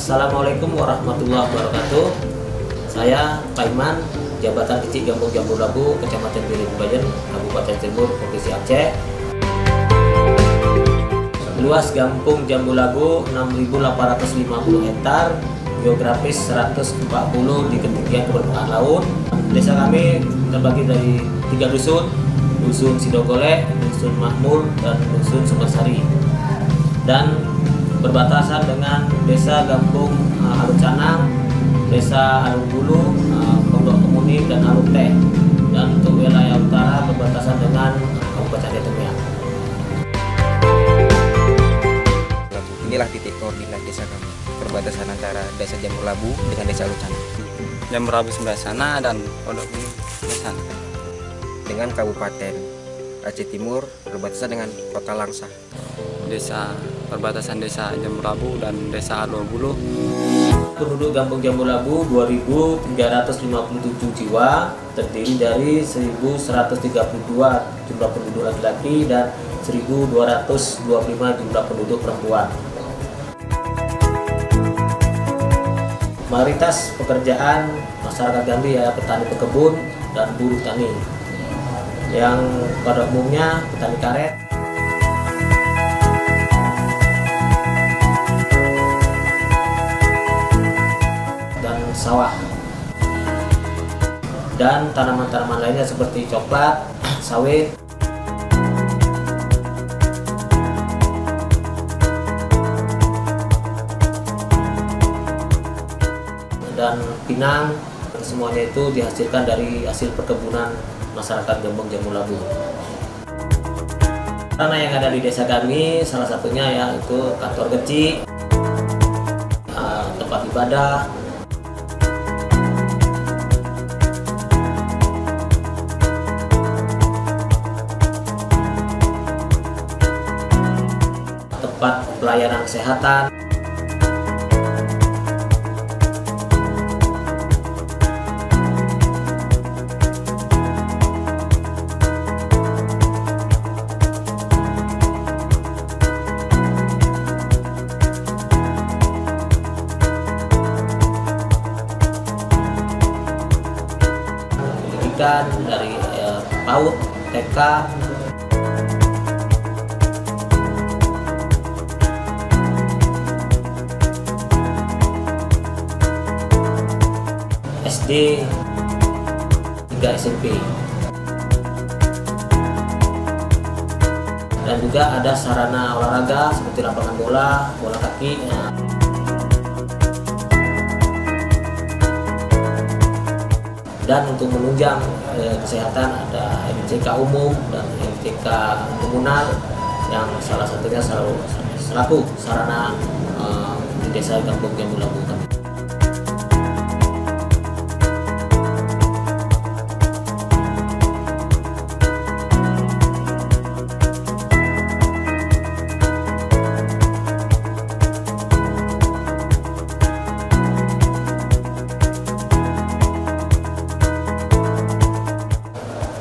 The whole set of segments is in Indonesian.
Assalamualaikum warahmatullahi wabarakatuh. Saya Pak Iman, Jabatan Kecil Gampung Jambu Labu, Kecamatan Biring, Kabupaten Cirebon, Provinsi Aceh. Luas Gampung Jambu Labu 6.850 hektar, geografis 140 di ketinggian permukaan laut. Desa kami terbagi dari 3 dusun, Dusun Sidogole, Dusun Makmur, dan Dusun Sumbersari. Dan berbatasan dengan Desa Gampung Alun Canang, Desa Alun Bulu, Pondok Kemuning, dan Alun Teh. Dan untuk wilayah utara berbatasan dengan Kabupaten Detemia. Inilah titik koordinat desa kami, perbatasan antara Desa Jambu Labu dengan Desa Alun Canang. Jambu Labu sebelah sana dan Pondok Kemuning sebelah sana. Dengan Kabupaten Aceh Timur berbatasan dengan Kota Langsa. Perbatasan Desa Jambu Labu dan Desa Alun Bulu. Penduduk Gampung Jambu Labu 2.357 jiwa, terdiri dari 1.132 jumlah penduduk laki-laki dan 1.225 jumlah penduduk perempuan. Mayoritas pekerjaan masyarakat kami ya petani pekebun dan buruh tani, yang pada umumnya petani karet, dan sawah, dan tanaman-tanaman lainnya seperti coklat, sawit, dan pinang. Semuanya itu dihasilkan dari hasil perkebunan masyarakat Gampung Jambu Labu. Tanah yang ada di desa kami salah satunya yaitu kantor kecil, tempat ibadah, tempat pelayanan kesehatan, pendidikan dari PAUD, TK, SD hingga SMP. Dan juga ada sarana olahraga seperti lapangan bola, bola kaki. Dan untuk menunjang kesehatan ada MCK umum dan MCK komunal yang salah satunya selaku sarana di desa Gampung Jambu Labu.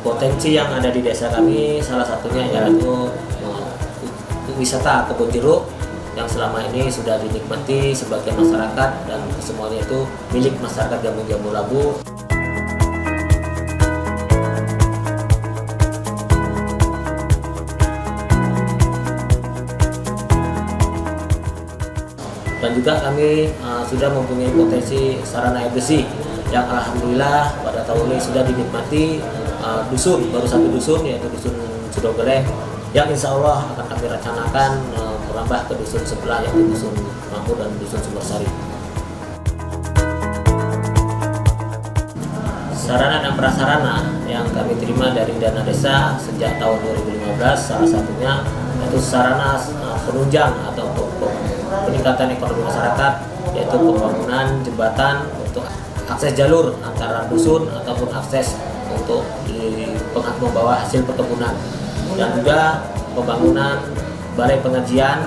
Potensi yang ada di desa kami salah satunya yaitu wisata kebun jeruk yang selama ini sudah dinikmati sebagian masyarakat dan semuanya itu milik masyarakat Gampung Jambu Labu. Dan juga kami sudah mempunyai potensi sarana air bersih yang alhamdulillah pada tahun ini sudah dinikmati dusun, baru 1 dusun yaitu Dusun Sidogole, yang insya Allah akan kami rencanakan merambah ke dusun sebelah yaitu Dusun Makmur dan Dusun Sumbersari. Sarana dan prasarana yang kami terima dari dana desa sejak tahun 2015 salah satunya yaitu sarana penunjang atau peningkatan ekonomi masyarakat, yaitu pembangunan jembatan untuk akses jalur antara dusun ataupun akses untuk membawa hasil perkebunan, dan juga pembangunan balai pengajian,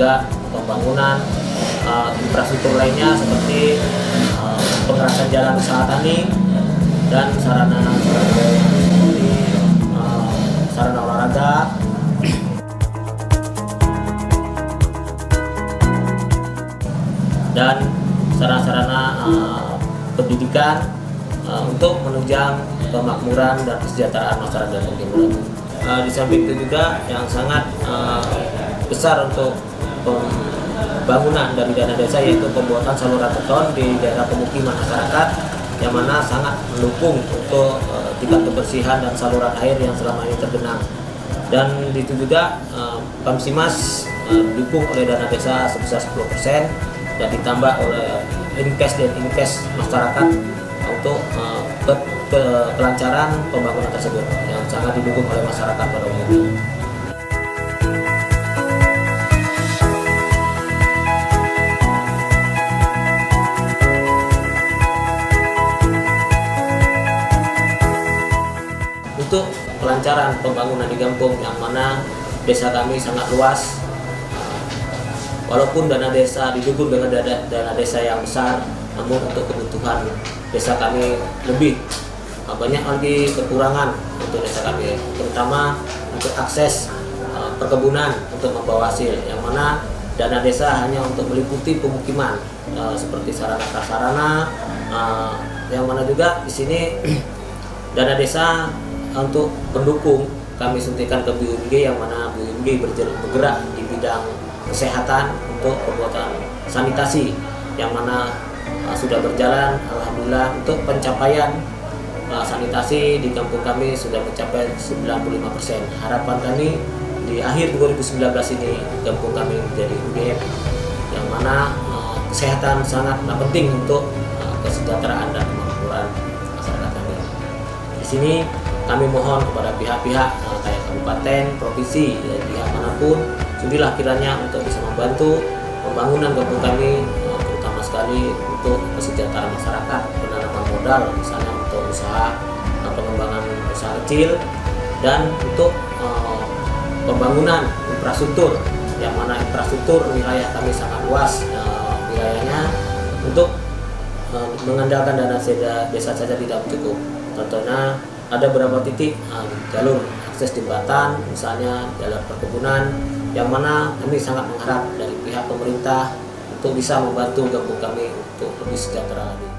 juga pembangunan infrastruktur lainnya seperti pengerasan jalan usaha tani dan sarana olahraga dan sarana-sarana pendidikan untuk menunjang kemakmuran dan kesejahteraan masyarakat Gampung Jambu Labu. Di samping itu juga yang sangat besar untuk pembangunan dari dana desa yaitu pembuatan saluran beton di daerah pemukiman masyarakat yang mana sangat mendukung untuk tingkat kebersihan dan saluran air yang selama ini tergenang. Dan itu juga Pamsimas didukung oleh dana desa sebesar 10% dan ditambah oleh in-cash dan in-cash masyarakat untuk kelancaran pembangunan tersebut yang sangat didukung oleh masyarakat pada umumnya. Untuk kelancaran pembangunan di kampung yang mana desa kami sangat luas, walaupun dana desa didukung dengan dana desa yang besar, namun untuk kebutuhan desa kami lebih banyak lagi kekurangan untuk desa kami, terutama untuk akses perkebunan untuk membawa hasil, yang mana dana desa hanya untuk meliputi pemukiman seperti sarana prasarana, yang mana juga di sini dana desa untuk pendukung kami suntikan ke BUMG, yang mana BUMG bergerak di bidang kesehatan untuk pembuatan sanitasi yang mana sudah berjalan. Alhamdulillah untuk pencapaian sanitasi di kampung kami sudah mencapai 95%. Harapan kami di akhir 2019 ini kampung kami menjadi UGM, yang mana kesehatan sangat penting untuk kesejahteraan dan kemakmuran masyarakat kami. Di sini kami mohon kepada pihak-pihak kayak kabupaten, provinsi, pihak manapun, sudilah kiranya untuk bisa membantu pembangunan kampung kami, terutama sekali untuk kesejahteraan masyarakat, penanaman modal, misalnya untuk usaha pengembangan usaha kecil, dan untuk pembangunan infrastruktur, yang mana infrastruktur wilayah kami sangat luas wilayahnya, untuk mengandalkan dana desa saja tidak cukup. Contohnya ada beberapa titik jalur akses jembatan, misalnya jalur perkebunan, yang mana kami sangat mengharap dari pihak pemerintah untuk bisa membantu kampung kami untuk lebih sejahtera lagi.